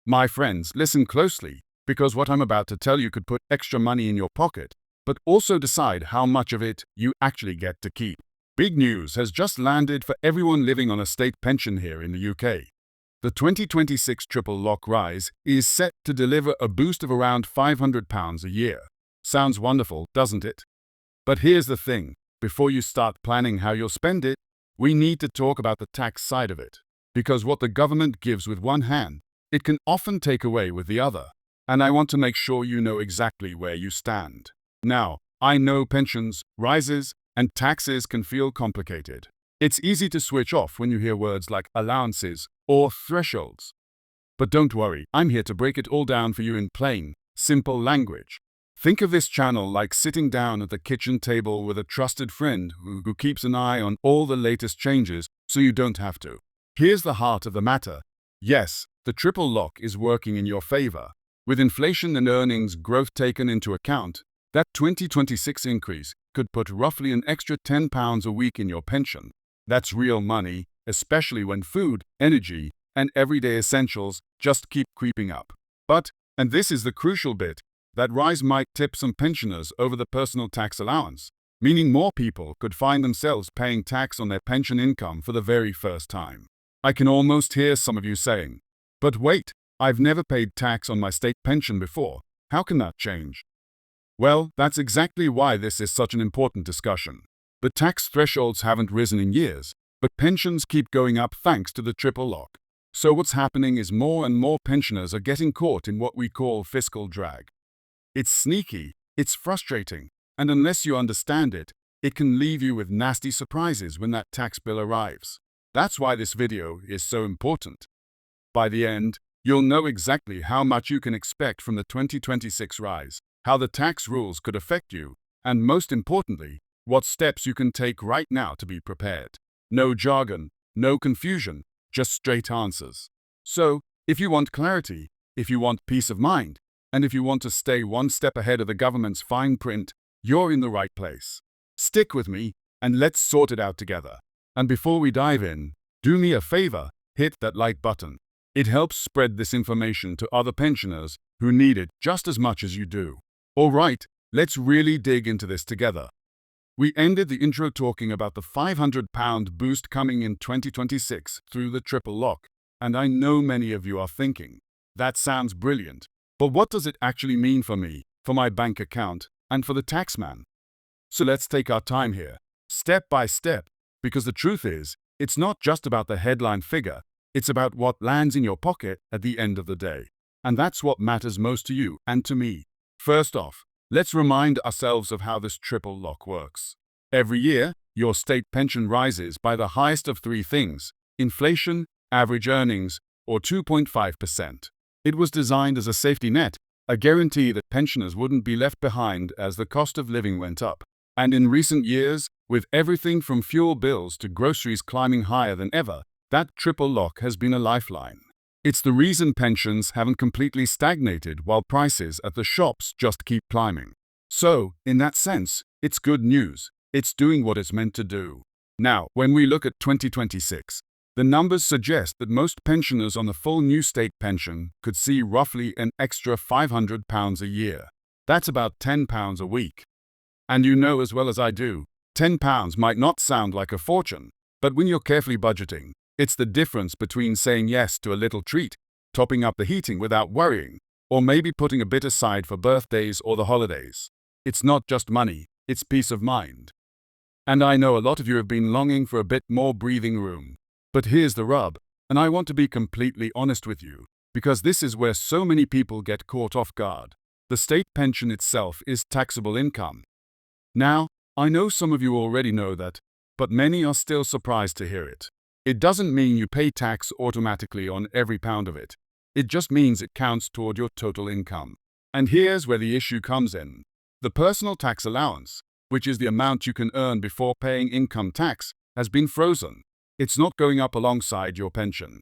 My friends, listen closely, because what I'm about to tell you could put extra money in your pocket, but also decide how much of it you actually get to keep. Big news has just landed for everyone living on a state pension here in the UK. The 2026 triple lock rise is set to deliver a boost of around £500 a year. Sounds wonderful, doesn't it? But here's the thing, before you start planning how you'll spend it, we need to talk about the tax side of it. Because what the government gives with one hand, it can often take away with the other. And I want to make sure you know exactly where you stand. Now, I know pensions, rises, and taxes can feel complicated. It's easy to switch off when you hear words like allowances or thresholds. But don't worry, I'm here to break it all down for you in plain, simple language. Think of this channel like sitting down at the kitchen table with a trusted friend who keeps an eye on all the latest changes so you don't have to. Here's the heart of the matter. Yes, the triple lock is working in your favor. With inflation and earnings growth taken into account, that 2026 increase could put roughly an extra £10 a week in your pension. That's real money, especially when food, energy, and everyday essentials just keep creeping up. But, and this is the crucial bit, that rise might tip some pensioners over the personal tax allowance, meaning more people could find themselves paying tax on their pension income for the very first time. I can almost hear some of you saying, "But wait, I've never paid tax on my state pension before. How can that change?" Well, that's exactly why this is such an important discussion. The tax thresholds haven't risen in years, but pensions keep going up thanks to the triple lock. So what's happening is more and more pensioners are getting caught in what we call fiscal drag. It's sneaky, it's frustrating, and unless you understand it, it can leave you with nasty surprises when that tax bill arrives. That's why this video is so important. By the end, you'll know exactly how much you can expect from the 2026 rise, how the tax rules could affect you, and most importantly, what steps you can take right now to be prepared. No jargon, no confusion, just straight answers. So, if you want clarity, if you want peace of mind, and if you want to stay one step ahead of the government's fine print, you're in the right place. Stick with me, and let's sort it out together. And before we dive in, do me a favor, hit that like button. It helps spread this information to other pensioners who need it just as much as you do. All right, let's really dig into this together. We ended the intro talking about the £500 boost coming in 2026 through the triple lock, and I know many of you are thinking, that sounds brilliant, but what does it actually mean for me, for my bank account, and for the taxman? So let's take our time here, step by step, because the truth is, it's not just about the headline figure, it's about what lands in your pocket at the end of the day. And that's what matters most to you and to me. First off, let's remind ourselves of how this triple lock works. Every year, your state pension rises by the highest of three things: inflation, average earnings, or 2.5%. It was designed as a safety net, a guarantee that pensioners wouldn't be left behind as the cost of living went up. And in recent years, with everything from fuel bills to groceries climbing higher than ever, that triple lock has been a lifeline. It's the reason pensions haven't completely stagnated while prices at the shops just keep climbing. So, in that sense, it's good news. It's doing what it's meant to do. Now, when we look at 2026, the numbers suggest that most pensioners on the full new state pension could see roughly an extra £500 a year. That's about £10 a week. And you know as well as I do, £10 might not sound like a fortune, but when you're carefully budgeting, it's the difference between saying yes to a little treat, topping up the heating without worrying, or maybe putting a bit aside for birthdays or the holidays. It's not just money, it's peace of mind. And I know a lot of you have been longing for a bit more breathing room. But here's the rub, and I want to be completely honest with you, because this is where so many people get caught off guard. The state pension itself is taxable income. Now, I know some of you already know that, but many are still surprised to hear it. It doesn't mean you pay tax automatically on every pound of it. It just means it counts toward your total income. And here's where the issue comes in. The personal tax allowance, which is the amount you can earn before paying income tax, has been frozen. It's not going up alongside your pension.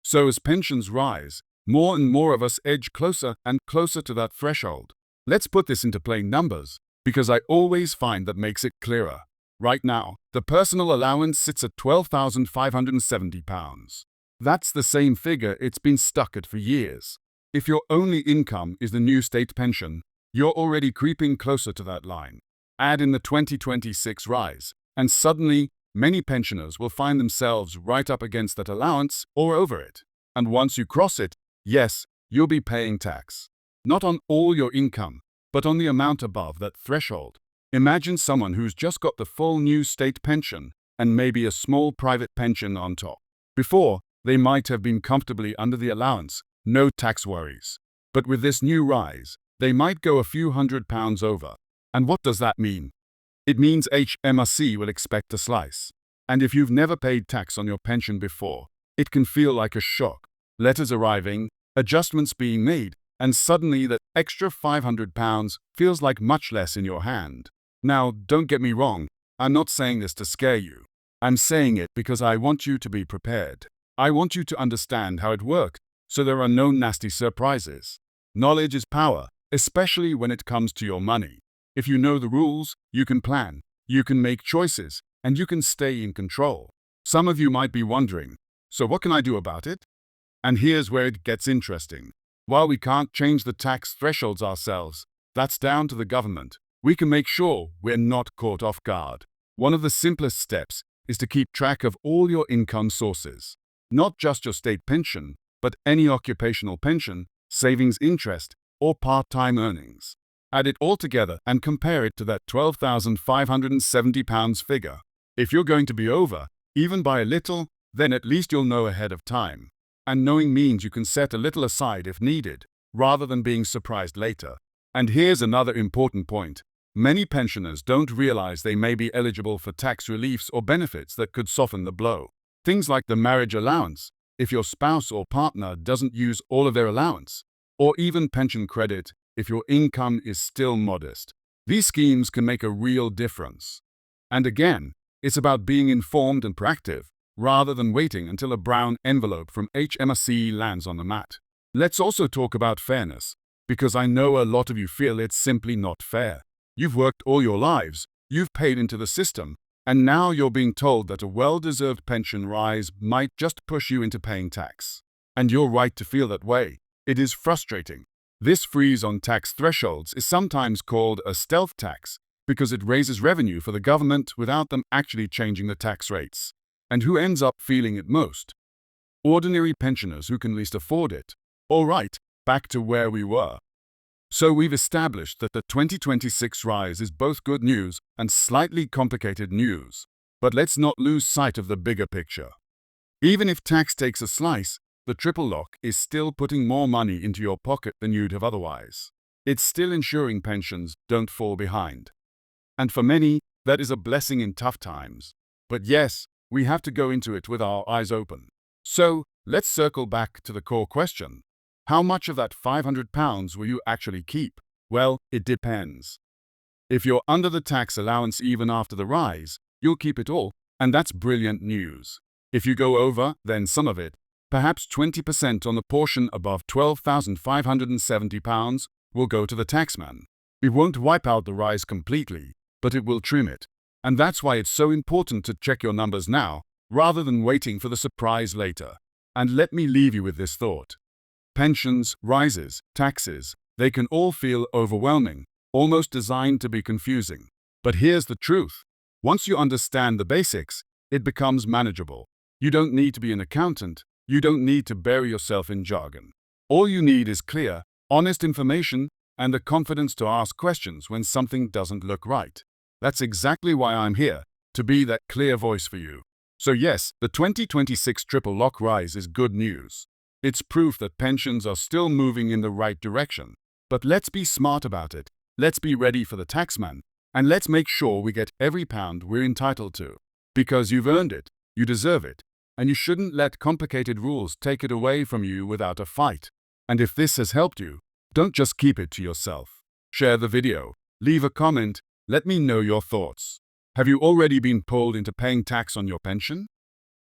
So as pensions rise, more and more of us edge closer and closer to that threshold. Let's put this into plain numbers, because I always find that makes it clearer. Right now, the personal allowance sits at £12,570. That's the same figure it's been stuck at for years. If your only income is the new state pension, you're already creeping closer to that line. Add in the 2026 rise, and suddenly, many pensioners will find themselves right up against that allowance or over it. And once you cross it, yes, you'll be paying tax. Not on all your income, but on the amount above that threshold. Imagine someone who's just got the full new state pension and maybe a small private pension on top. Before, they might have been comfortably under the allowance, no tax worries. But with this new rise, they might go a few £100 over. And what does that mean? It means HMRC will expect a slice. And if you've never paid tax on your pension before, it can feel like a shock. Letters arriving, adjustments being made, and suddenly that extra £500 feels like much less in your hand. Now, don't get me wrong, I'm not saying this to scare you. I'm saying it because I want you to be prepared. I want you to understand how it works, so there are no nasty surprises. Knowledge is power, especially when it comes to your money. If you know the rules, you can plan, you can make choices, and you can stay in control. Some of you might be wondering, so what can I do about it? And here's where it gets interesting. While we can't change the tax thresholds ourselves, that's down to the government. We can make sure we're not caught off guard. One of the simplest steps is to keep track of all your income sources. Not just your state pension, but any occupational pension, savings interest, or part-time earnings. Add it all together and compare it to that £12,570 figure. If you're going to be over, even by a little, then at least you'll know ahead of time. And knowing means you can set a little aside if needed, rather than being surprised later. And here's another important point. Many pensioners don't realize they may be eligible for tax reliefs or benefits that could soften the blow. Things like the marriage allowance, if your spouse or partner doesn't use all of their allowance, or even pension credit if your income is still modest. These schemes can make a real difference. And again, it's about being informed and proactive, rather than waiting until a brown envelope from HMRC lands on the mat. Let's also talk about fairness, because I know a lot of you feel it's simply not fair. You've worked all your lives, you've paid into the system, and now you're being told that a well-deserved pension rise might just push you into paying tax. And you're right to feel that way. It is frustrating. This freeze on tax thresholds is sometimes called a stealth tax because it raises revenue for the government without them actually changing the tax rates. And who ends up feeling it most? Ordinary pensioners who can least afford it. All right, back to where we were. So we've established that the 2026 rise is both good news and slightly complicated news. But let's not lose sight of the bigger picture. Even if tax takes a slice, the triple lock is still putting more money into your pocket than you'd have otherwise. It's still ensuring pensions don't fall behind. And for many, that is a blessing in tough times. But yes, we have to go into it with our eyes open. So, let's circle back to the core question. How much of that £500 will you actually keep? Well, it depends. If you're under the tax allowance even after the rise, you'll keep it all, and that's brilliant news. If you go over, then some of it, perhaps 20% on the portion above £12,570, will go to the taxman. It won't wipe out the rise completely, but it will trim it. And that's why it's so important to check your numbers now, rather than waiting for the surprise later. And let me leave you with this thought. Pensions, rises, taxes, they can all feel overwhelming, almost designed to be confusing. But here's the truth. Once you understand the basics, it becomes manageable. You don't need to be an accountant. You don't need to bury yourself in jargon. All you need is clear, honest information and the confidence to ask questions when something doesn't look right. That's exactly why I'm here, to be that clear voice for you. So yes, the 2026 triple lock rise is good news. It's proof that pensions are still moving in the right direction. But let's be smart about it. Let's be ready for the taxman. And let's make sure we get every pound we're entitled to. Because you've earned it, you deserve it, and you shouldn't let complicated rules take it away from you without a fight. And if this has helped you, don't just keep it to yourself. Share the video, leave a comment, let me know your thoughts. Have you already been pulled into paying tax on your pension?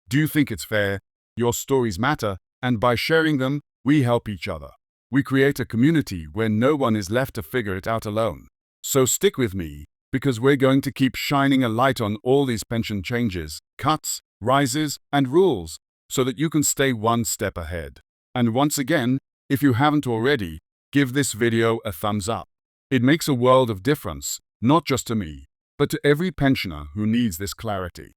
Do you think it's fair? Your stories matter, and by sharing them, we help each other. We create a community where no one is left to figure it out alone. So stick with me, because we're going to keep shining a light on all these pension changes, cuts, rises, and rules, so that you can stay one step ahead. And once again, if you haven't already, give this video a thumbs up. It makes a world of difference, not just to me, but to every pensioner who needs this clarity.